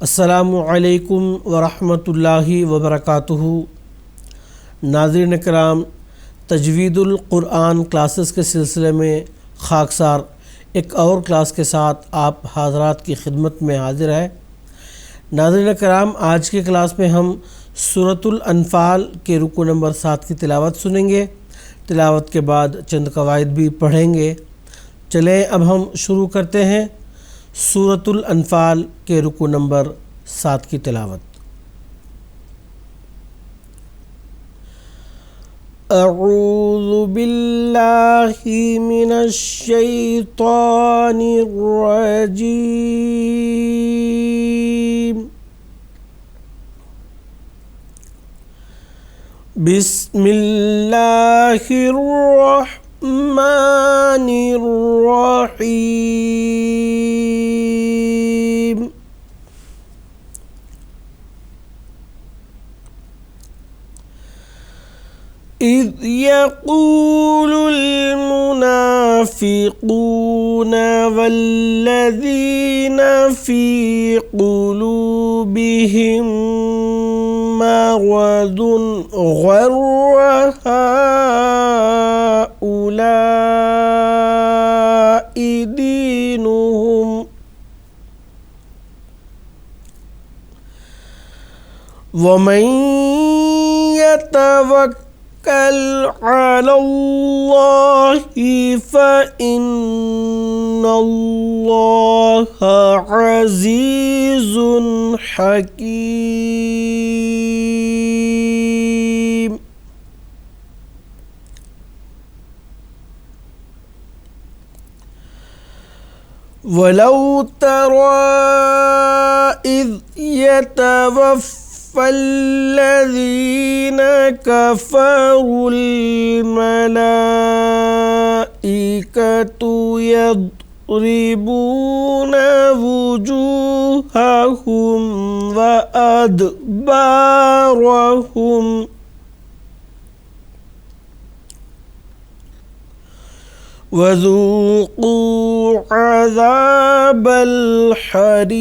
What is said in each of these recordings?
السلام علیکم ورحمۃ اللہ وبرکاتہ۔ ناظرین کرام، تجوید القرآن کلاسز کے سلسلے میں خاکسار ایک اور کلاس کے ساتھ آپ حضرات کی خدمت میں حاضر ہے۔ ناظرین کرام، آج کے کلاس میں ہم سورۃ الانفال کے رکوع نمبر 7 کی تلاوت سنیں گے۔ تلاوت کے بعد چند قواعد بھی پڑھیں گے۔ چلیں اب ہم شروع کرتے ہیں سورۃ الانفال کے رکوع نمبر 7 کی تلاوت۔ اعوذ باللہ من الشیطان الرجیم، بسم اللہ الرحمن الرحیم۔ اذ یقول المنافقون والذین فی قلوبہم مرض غر هؤلاء دینہم ومن يتوکل علی اللہ فإن اللہ عزیز حکیم۔ وَلَوْ تَرَىٰ إِذْ يَتَوَفَّى الَّذِينَ كَفَرُوا الْمَلَائِكَةُ يَضْرِبُونَ وُجُوهَهُمْ وَأَدْبَارَهُمْ وَذُوقُوا عَذَابَ الْحَرِيقِ۔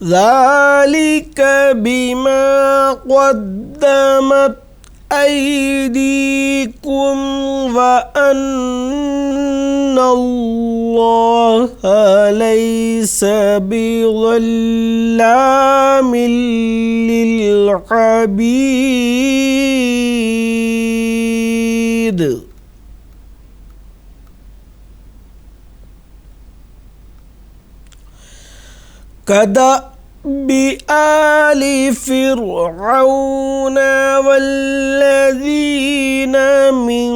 ذَلِكَ بِمَا قَدَّمَتْ أَيْدِيكُمْ وَأَنَّ اللَّهَ لَيْسَ بِظَلَّامٍ لِّلْعَبِيدِ۔ كدأب آل فرعون والذين من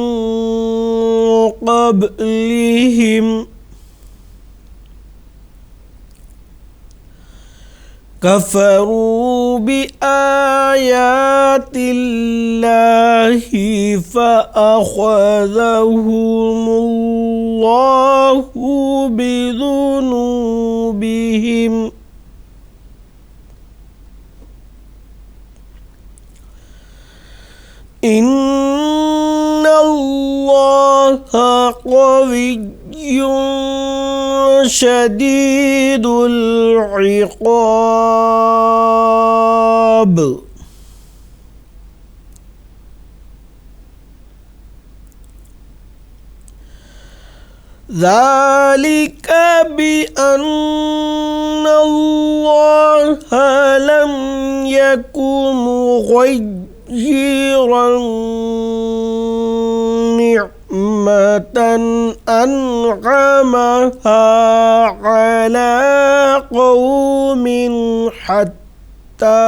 قبلهم كفروا بآيات الله فأخذهم الله بذنوبهم إن الله قوي شديد العقاب۔ ذلك بأن الله لم يكن مغيرا نعمة أنعمها على قوم حتى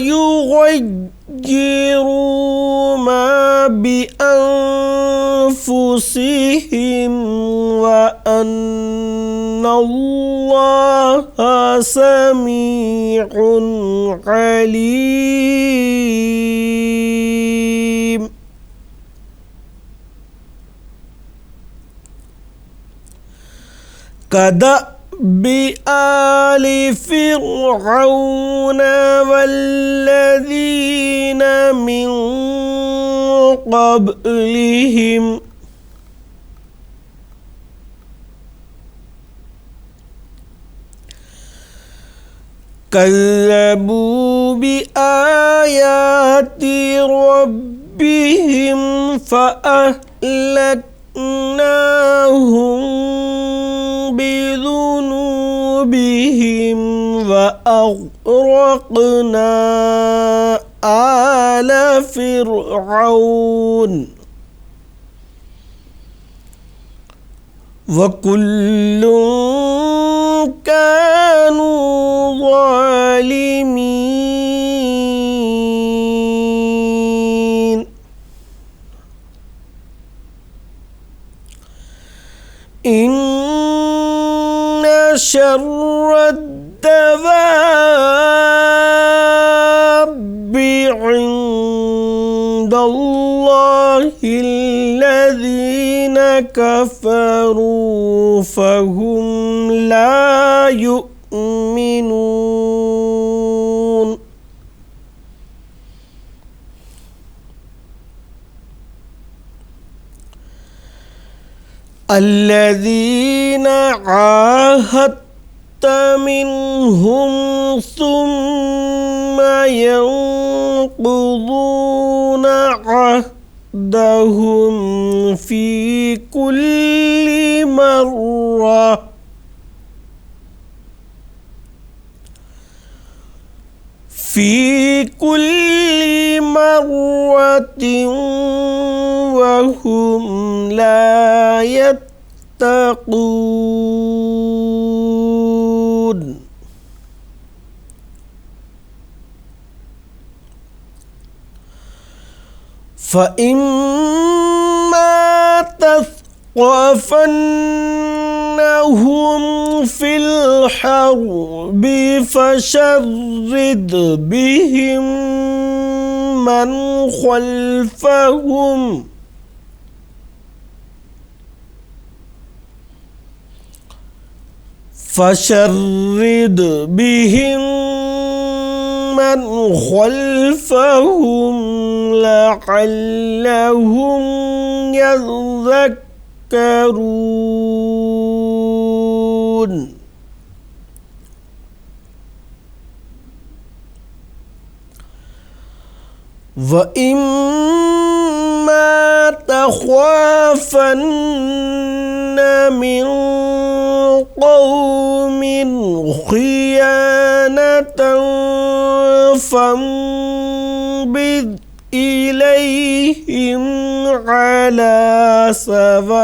يغيروا ما بأنفسهم وأن الله سميع عليم۔ كدأب بآل فرعون والذين من قبلهم كذبوا بآيات ربهم فأهلكناهم بذنوبهم وأغرقنا آل فرعون وكل كانوا ظالمين إن شر الدواب عند الله الذين كفروا فهم لا يؤمنون الذين عاهدت منهم ثم ينقضون عهدهم في كل مرة وهم لا يتقون فإما تثقفنهم في الحرب فشرد بهم من خلفهم لعلهم يذكرون وَإِمَّا تَخَافَنَّ مِنْ قَوْمٍ خِيَانَةً فَانبِذْ إِلَيْهِمْ عَلَى سَوَاءٍ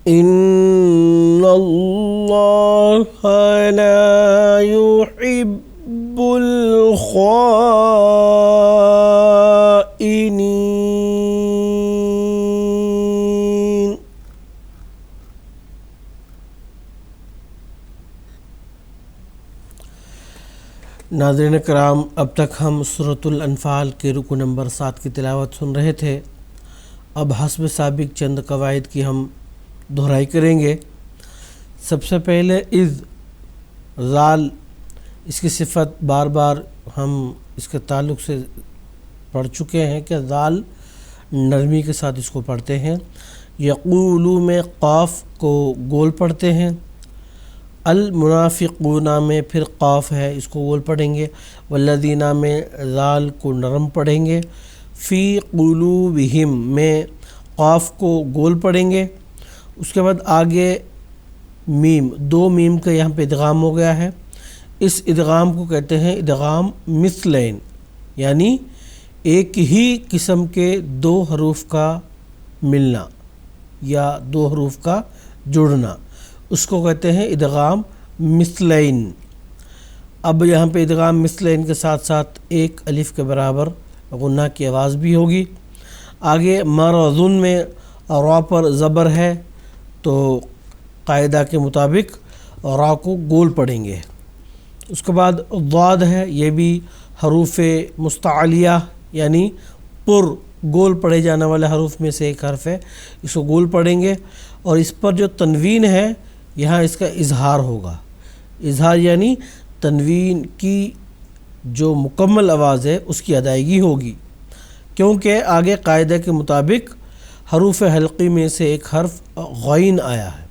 إِنَّ اللَّهَ لَا يُحِبُّ الْخَائِنِينَ۔ ناظرین کرام، اب تک ہم سورۃ الانفال کے رکو نمبر 7 کی تلاوت سن رہے تھے۔ اب حسب سابق چند قواعد کی ہم دہرائی کریں گے۔ سب سے پہلے اذ ذال، اس کی صفت بار بار ہم اس کے تعلق سے پڑھ چکے ہیں کہ ذال نرمی کے ساتھ اس کو پڑھتے ہیں۔ یقولو میں قاف کو گول پڑھتے ہیں، المنافقون میں پھر قاف ہے اس کو گول پڑھیں گے، والذین میں ذال کو نرم پڑھیں گے، فی قلوبہم میں قاف کو گول پڑھیں گے۔ اس کے بعد آگے میم، دو میم کا یہاں پہ ادغام ہو گیا ہے۔ اس ادغام کو کہتے ہیں ادغام مثلین، یعنی ایک ہی قسم کے دو حروف کا ملنا یا دو حروف کا جڑنا، اس کو کہتے ہیں ادغام مثلین۔ اب یہاں پہ ادغام مثلین کے ساتھ ساتھ ایک الف کے برابر غنہ کی آواز بھی ہوگی۔ آگے مرضن میں را پر زبر ہے تو قاعدہ کے مطابق را کو گول پڑھیں گے۔ اس کے بعد ضاد ہے، یہ بھی حروف مستعلیہ یعنی پر گول پڑھے جانے والے حروف میں سے ایک حرف ہے، اس کو گول پڑھیں گے، اور اس پر جو تنوین ہے یہاں اس کا اظہار ہوگا۔ اظہار یعنی تنوین کی جو مکمل آواز ہے اس کی ادائیگی ہوگی، کیونکہ آگے قاعدہ کے مطابق حروف حلقی میں سے ایک حرف غین آیا ہے۔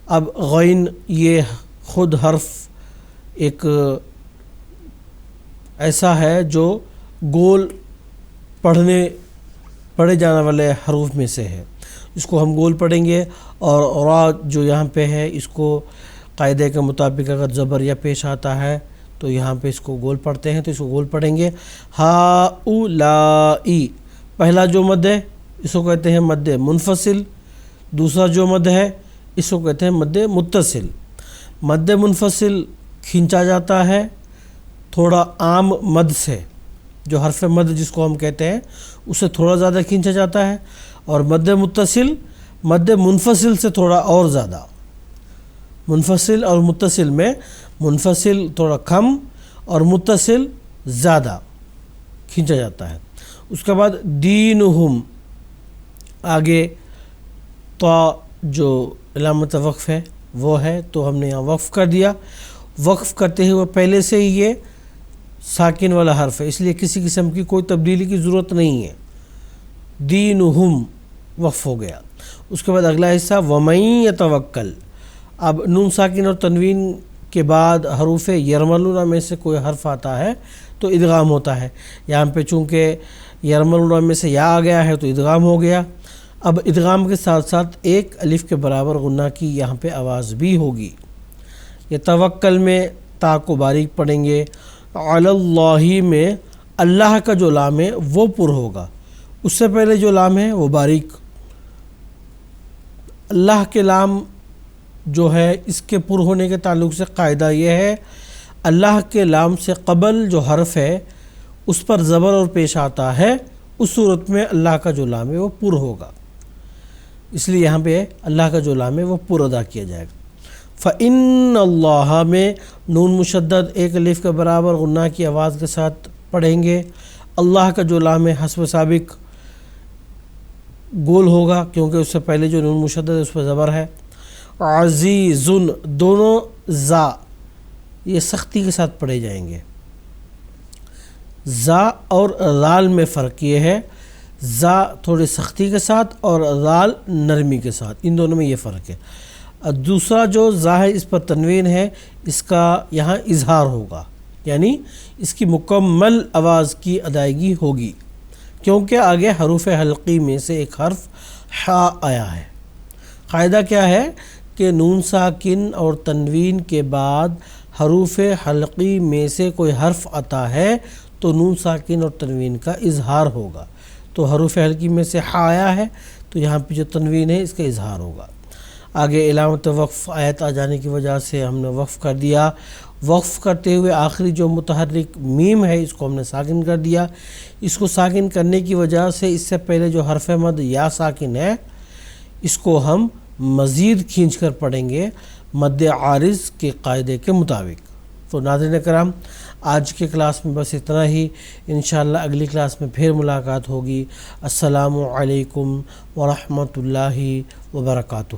اب غین یہ خود حرف ایک ایسا ہے جو گول پڑھے جانے والے حروف میں سے ہے، اس کو ہم گول پڑھیں گے، اور را جو یہاں پہ ہے اس کو قاعدے کے مطابق اگر زبر یا پیش آتا ہے تو یہاں پہ اس کو گول پڑھتے ہیں، تو اس کو گول پڑھیں گے۔ ہا او لا ای، پہلا جو مد ہے اس کو کہتے ہیں مد منفصل، دوسرا جو مد ہے اس کو کہتے ہیں مد متصل۔ مد منفصل کھینچا جاتا ہے تھوڑا عام مد سے، جو حرف مد جس کو ہم کہتے ہیں اسے تھوڑا زیادہ کھینچا جاتا ہے، اور مد متصل مد منفصل سے تھوڑا اور زیادہ۔ منفصل اور متصل میں منفصل تھوڑا کم اور متصل زیادہ کھینچا جاتا ہے۔ اس کے بعد دینہم، آگے تو جو علامت وقف ہے وہ ہے، تو ہم نے یہاں وقف کر دیا۔ وقف کرتے ہوئے پہلے سے ہی یہ ساکن والا حرف ہے، اس لیے کسی قسم کی کوئی تبدیلی کی ضرورت نہیں ہے، دینہم وقف ہو گیا۔ اس کے بعد اگلا حصہ ومن یتوکل، اب نون ساکن اور تنوین کے بعد حروف یرملون میں سے کوئی حرف آتا ہے تو ادغام ہوتا ہے۔ یہاں پہ چونکہ یرملون میں سے یا آ گیا ہے تو ادغام ہو گیا۔ اب ادغام کے ساتھ ساتھ ایک الف کے برابر غنہ کی یہاں پہ آواز بھی ہوگی۔ یتوکل میں تا کو باریک پڑھیں گے، علی اللہ میں اللہ کا جو لام ہے وہ پر ہوگا، اس سے پہلے جو لام ہے وہ باریک۔ اللہ کے لام جو ہے اس کے پر ہونے کے تعلق سے قاعدہ یہ ہے، اللہ کے لام سے قبل جو حرف ہے اس پر زبر اور پیش آتا ہے، اس صورت میں اللہ کا جو لام ہے وہ پر ہوگا، اس لیے یہاں پہ اللہ کا جو لام ہے وہ پر ادا کیا جائے گا۔ فَإِنَّ اللَّهَ میں نون مشدد ایک الف کے برابر غنہ کی آواز کے ساتھ پڑھیں گے۔ اللہ کا جو لام ہے حسب سابق گول ہوگا، کیونکہ اس سے پہلے جو نون مشدد ہے اس پہ زبر ہے۔ عزیزن، دونوں زا یہ سختی کے ساتھ پڑھے جائیں گے۔ زا اور رال میں فرق یہ ہے، زا تھوڑی سختی کے ساتھ اور رال نرمی کے ساتھ، ان دونوں میں یہ فرق ہے۔ دوسرا جو زا ہے اس پر تنوین ہے، اس کا یہاں اظہار ہوگا، یعنی اس کی مکمل آواز کی ادائیگی ہوگی، کیونکہ آگے حروف حلقی میں سے ایک حرف حا آیا ہے۔ قاعدہ کیا ہے کہ نون ساکن اور تنوین کے بعد حروف حلقی میں سے کوئی حرف آتا ہے تو نون ساکن اور تنوین کا اظہار ہوگا۔ تو حروف حلقی میں سے حا آیا ہے تو یہاں پہ جو تنوین ہے اس کا اظہار ہوگا۔ آگے علامت وقف آیت آ جانے کی وجہ سے ہم نے وقف کر دیا۔ وقف کرتے ہوئے آخری جو متحرک میم ہے اس کو ہم نے ساکن کر دیا۔ اس کو ساکن کرنے کی وجہ سے اس سے پہلے جو حرف مد یا ساکن ہے اس کو ہم مزید کھینچ کر پڑھیں گے مد عارض کے قاعدے کے مطابق۔ تو ناظرین کرام، آج کے کلاس میں بس اتنا ہی، انشاءاللہ اگلی کلاس میں پھر ملاقات ہوگی۔ السلام علیکم ورحمۃ اللہ وبرکاتہ۔